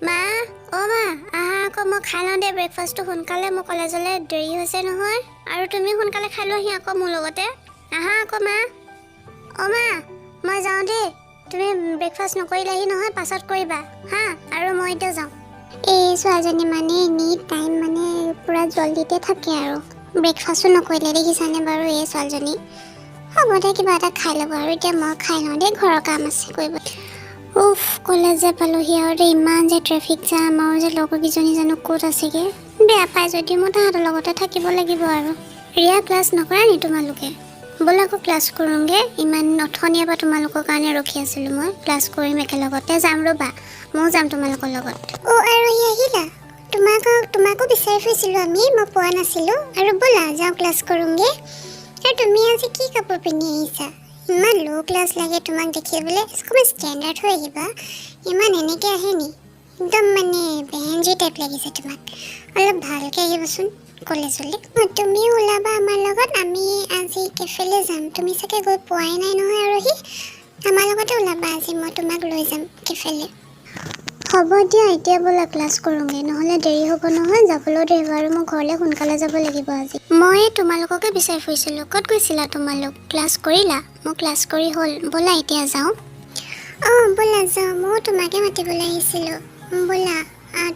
মা অ মা আহা আকৌ মই খাই লওঁ দে ব্ৰেকফাষ্টটো সোনকালে মোৰ কলেজলৈ দেৰি হৈছে নহয় আৰু তুমি সোনকালে খাই লোৱাহি আকৌ মোৰ লগতে আহা আকৌ মা অ মা মই যাওঁ দেই তুমি ব্ৰেকফাষ্ট নকৰিলাহি নহয় পাছত কৰিবা হা আৰু মই এতিয়া যাওঁ এই ছোৱালীজনী মানে এনি টাইম মানে পুৰা জল্দিতে থাকে আৰু ব্ৰেকফাষ্টো নকৰিলে দেখিছানে বাৰু এই ছোৱালীজনী হ'ব দে কিবা এটা খাই ল'ব আৰু এতিয়া মই খাই লওঁ দেই ঘৰৰ কাম আছে কৰিব উফ কলেজ যে পালোহি আৰু দে ইমান যে ট্ৰেফিক জাম আৰু যে লগৰকেইজনী জানো ক'ত আছেগৈ বেয়া পাই যদি মই তাহাঁতৰ লগতে থাকিব লাগিব আৰু ৰিয়া ক্লাছ নকৰা নি তোমালোকে ব'লা আকৌ ক্লাছ কৰোঁগৈ ইমান অথনিয়াৰ পৰা তোমালোকৰ কাৰণে ৰখি আছিলোঁ মই ক্লাছ কৰিম একেলগতে যাম ৰ'বা ময়ো যাম তোমালোকৰ লগত অ' আৰু আহিলা তোমাকো বিচাৰি ফুৰিছিলোঁ আমি মই পোৱা নাছিলোঁ আৰু ব'লা যাওঁ ক্লাছ কৰোঁগৈ আৰু তুমি আজি কি কাপোৰ পিন্ধি আহিছা ইমান ল' ক্লাছ লাগে তোমাক দেখিবলৈ অকণমান ষ্টেণ্ডাৰ্ড হৈ আহিবা ইমান এনেকৈ আহে নি একদম মানে বেহেঞ্জি টাইপ লাগিছে তোমাক অলপ ভালকৈ আহিবাচোন কলেজলৈ তুমি ওলাবা আমাৰ লগত আমি আজি কেফেলৈ যাম তুমি চাগে গৈ পোৱাই নাই নহয় আৰহি আমাৰ লগতে ওলাবা আজি মই তোমাক লৈ যাম কেফেলৈ হ'ব দিয়া এতিয়া ব'লা ক্লাছ কৰোঁগৈ নহ'লে দেৰি হ'ব নহয় যাবলৈও দেৰি হ'ব আৰু মই ঘৰলৈ সোনকালে যাব লাগিব আজি মই তোমালোককে বিচাৰি ফুৰিছিলোঁ ক'ত গৈছিলা তোমালোক ক্লাছ কৰিলা মই ক্লাছ কৰি হ'ল ব'লা এতিয়া যাওঁ অঁ ব'লা যাওঁ ময়ো তোমাকে মাতিবলৈ আহিছিলোঁ ব'লা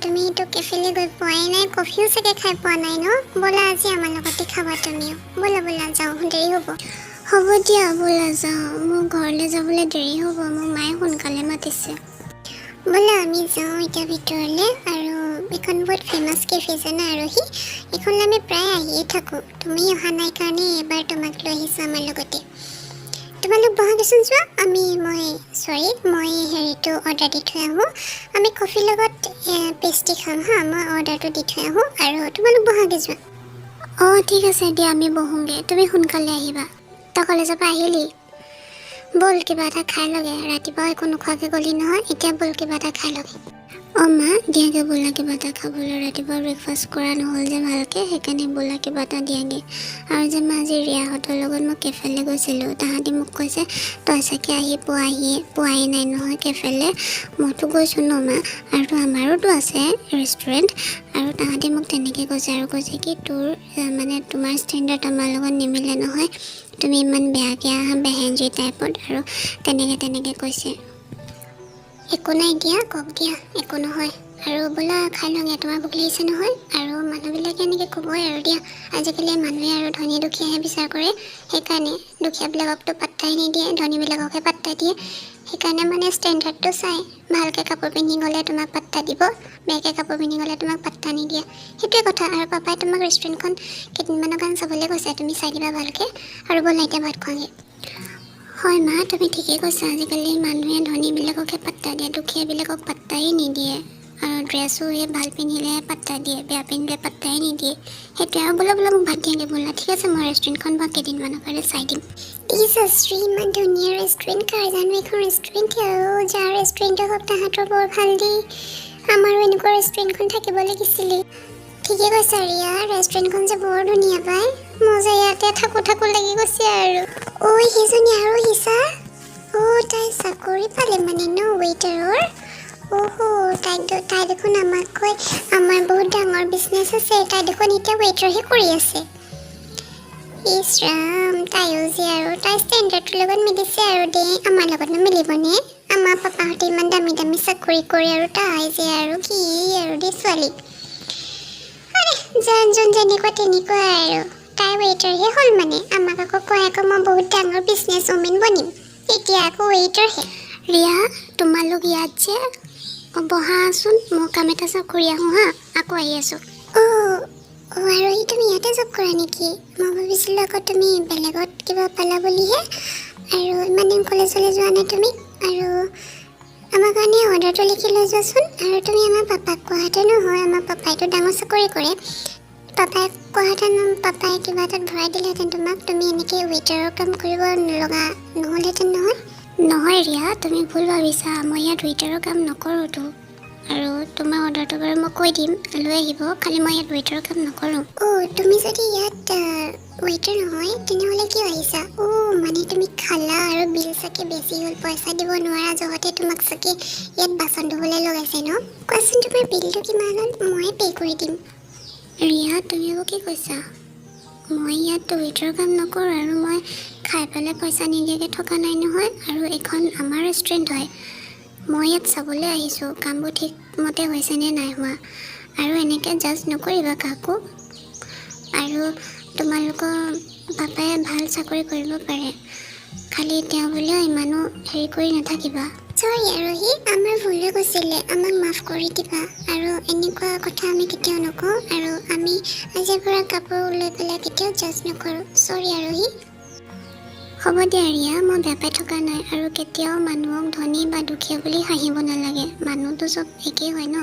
তুমিতো কেফেলৈ গৈ পোৱাই নাই কফিও চাগে খাই পোৱা নাই ন ব'লা আজি আমাৰ লগতে খাবা তুমিও ব'লা যাওঁ দেৰি হ'ব দিয়া ব'লা যাওঁ মোৰ ঘৰলৈ যাবলৈ দেৰি হ'ব মোক মায়ে সোনকালে মাতিছে ব'লা আমি যাওঁ এতিয়া ভিতৰলৈ আৰু এইখন বহুত ফেমাছ কেফে জানা আৰহি এইখনলৈ আমি প্ৰায় আহিয়ে থাকোঁ তুমি অহা নাই কাৰণে এবাৰ তোমাক লৈ আহিছোঁ আমাৰ লগতে তোমালোক বহাগৈচোন যোৱা মই হেৰিটো অৰ্ডাৰ দি থৈ আহোঁ আমি কফিৰ লগত পেষ্ট্ৰি খাম হা মই অৰ্ডাৰটো দি থৈ আহোঁ আৰু তোমালোক বহাগৈ যোৱা অঁ ঠিক আছে দিয়া আমি বহোঁগৈ তুমি সোনকালে আহিবা তই কলেজৰ পৰা আহিলি ব'ল কিবা এটা খাই লগে ৰাতিপুৱা একো নোখোৱাকৈ গ'লি নহয় এতিয়া ব'ল কিবা এটা খাই লগে অঁ মা দিয়াগৈ ব'লা কিবা এটা খাবলৈ ৰাতিপুৱা ব্ৰেকফাষ্ট কৰা নহ'ল যে ভালকৈ সেইকাৰণে ব'লা কিবা এটা দিয়াগৈ আৰু যে মই আজি ৰিয়াহঁতৰ লগত মই কেফেলৈ গৈছিলোঁ তাহাঁতি মোক কৈছে তই চাগে আহি পোৱাই নাই নহয় কেফেলৈ মইতো গৈছোঁ ন মা আৰু আমাৰোতো আছে ৰেষ্টুৰেণ্ট আৰু তাহাঁতি মোক তেনেকৈ কৈছে আৰু কৈছে কি মানে তোমাৰ ষ্টেণ্ডাৰ্ড আমাৰ লগত নিমিলে নহয় তুমি ইমান বেয়াকৈ আহা বেহেঞ্জি টাইপত আৰু তেনেকৈ কৈছে একো নাই দিয়া কওক দিয়া একো নহয় আৰু বোলা খাই লওঁগে তোমাৰ ভোক লাগিছে নহয় আৰু মানুহবিলাকে এনেকৈ ক'বই আৰু দিয়া আজিকালি মানুহে আৰু ধনী দুখীয়াহে বিচাৰ কৰে সেইকাৰণে দুখীয়াবিলাককতো পাত্তাই নিদিয়ে ধনীবিলাককহে পাত্তা দিয়ে সেইকাৰণে মানে ষ্টেণ্ডাৰ্ডটো চাই ভালকৈ কাপোৰ পিন্ধি গ'লে তোমাক পাত্তা দিব বেয়াকৈ কাপোৰ পিন্ধি গ'লে তোমাক পাত্তা নিদিয়ে সেইটোৱে কথা আৰু পাপাই তোমাক ৰেষ্টুৰেণ্টখন কেইদিনমানৰ কাৰণে চাবলৈ কৈছে তুমি চাই দিবা ভালকৈ আৰু ব'লা এতিয়া ভাত খোৱাঁগৈ হয় মা তুমি ঠিকেই কৈছা আজিকালি মানুহে ধনীবিলাককহে পাত্তা দিয়ে দুখীয়াবিলাকক পাত্তাই নিদিয়ে আৰু ড্ৰেছো সেই ভাল পিন্ধিলেহে পাত্তা দিয়ে বেয়া পিন্ধিলে পাত্তাই নিদিয়ে সেইটোৱে আৰু বোলা মোক ভাত দিয়াগৈ ব'লা ঠিক আছে মই ৰেষ্টুৰেণ্টখন বা কেইদিনমানৰ কাৰণে চাই দিম শ্ৰী ইমান ধুনীয়া ৰেষ্টুৰেণ্ট কাৰ জানো এখন ৰেষ্টুৰেণ্ট আৰু যাৰ ৰেষ্টুৰেণ্টে হওক তাহাঁতৰ বৰ ভাল দেই আমাৰো এনেকুৱা ৰেষ্টুৰেণ্টখন থাকিব লাগিছিলে ঠিকে কৈছা ৰিয়া ৰেষ্টুৰেণ্টখন যে বৰ ধুনীয়া পায় মই যে ইয়াতে থাকোঁ লাগি গৈছে আৰু ঐ সেইজনী আৰু হিচা তাই চাকৰি পালে মানে ন ৱেইটাৰৰ তাই দেখোন আমাতকৈ আমাৰ বহুত ডাঙৰ বিজনেছ আছে তাই দেখোন এতিয়া ৱেইটাৰহে কৰি আছে ইছ ৰাম তাইও যে আৰু তাই ষ্টেণ্ডাৰ্ডটোৰ লগত মিলিছে আৰু দেই আমাৰ লগতনো মিলিবনে আমাৰ পাপাহঁতে ইমান দামী চাকৰি কৰে আৰু তাই যে আৰু কি আৰু দেই ছোৱালী যোন যেনেকুৱা তেনেকুৱা আৰু তাই ৱেইটাৰহে হ'ল মানে আমাক আকৌ কয় আকৌ মই বহুত ডাঙৰ বিজনেছ ওমেন বনিম এতিয়া আকৌ ৱেইটাৰহে ৰিয়া তোমালোক ইয়াত যে বহাচোন মই কাম এটা চব কৰি আহোঁ হা আকৌ আহি আছোঁ আৰু তুমি ইয়াতে জব কৰা নেকি মই ভাবিছিলোঁ আকৌ তুমি বেলেগত কিবা পালা বুলিহে আৰু ইমান দিন কলেজলৈ যোৱা নাই তুমি আৰু আমাৰ কাৰণে অৰ্ডাৰটো লিখি লৈ যোৱাচোন আৰু তুমি আমাৰ পাপাক কোৱাহেঁতেন নহয় আমাৰ পাপাইতো ডাঙৰ চাকৰি কৰে পাপাই কোৱাহেঁতেন পাপাই কিবা এটাত ভৰাই দিলেহেঁতেন তোমাক তুমি এনেকৈ ৱেইটাৰৰ কাম কৰিব লগা নহ'লহেঁতেন নহয় ৰিয়া তুমি ভুল ভাবিছা মই ইয়াত ৱেইটাৰৰ কাম নকৰোঁতো আৰু তোমাৰ অৰ্ডাৰটো বাৰু মই কৈ দিম লৈ আহিব খালি মই ইয়াত ৱেইটাৰৰ কাম নকৰোঁ তুমি যদি ইয়াত ৱেইটাৰ নহয় তেনেহ'লে কিয় আহিছা মানে তুমি খালা আৰু বিল চাগে বেছি হ'ল পইচা দিব নোৱাৰা জহতে তোমাক চাগে ইয়াত বাচন ধুবলৈ লগাইছে ন কোৱাচোন তোমাৰ বিলটো কিমান হ'ল মই পে' কৰি দিম। ৰিয়া তুমি মোক কি কৈছা? মই ইয়াত ৱেইটাৰ কাম নকৰোঁ আৰু মই খাই পেলাই পইচা নিদিয়াকৈ থকা নাই নহয়। আৰু এইখন আমাৰ ৰেষ্টুৰেণ্ট হয়। মই ইয়াত চাবলৈ আহিছোঁ কামবোৰ ঠিকমতে হৈছেনে নাই হোৱা। আৰু এনেকৈ জাজ নকৰিবা কাকো। আৰু তোমালোকৰ পাপাই ভাল চাকৰি কৰিব পাৰে, খালি তেওঁ বুলিও ইমানো হেৰি কৰি নাথাকিবা। চৰি আৰোহী, আমাৰ ভুল হৈ গৈছিলে, আমাক মাফ কৰি দিবা। আৰু এনেকুৱা কথা আমি কেতিয়াও নকওঁ। আৰু আমি আজিৰ পৰা কাপোৰ লৈ পেলাই কেতিয়াও জাজ নকৰোঁ। চৰি আৰোহী। হ'ব দিয়া ৰিয়া, মই বেয়া পাই থকা নাই। আৰু কেতিয়াও মানুহক ধনী বা দুখীয়া বুলি হাঁহিব নালাগে। মানুহটো চব একেই হয় ন।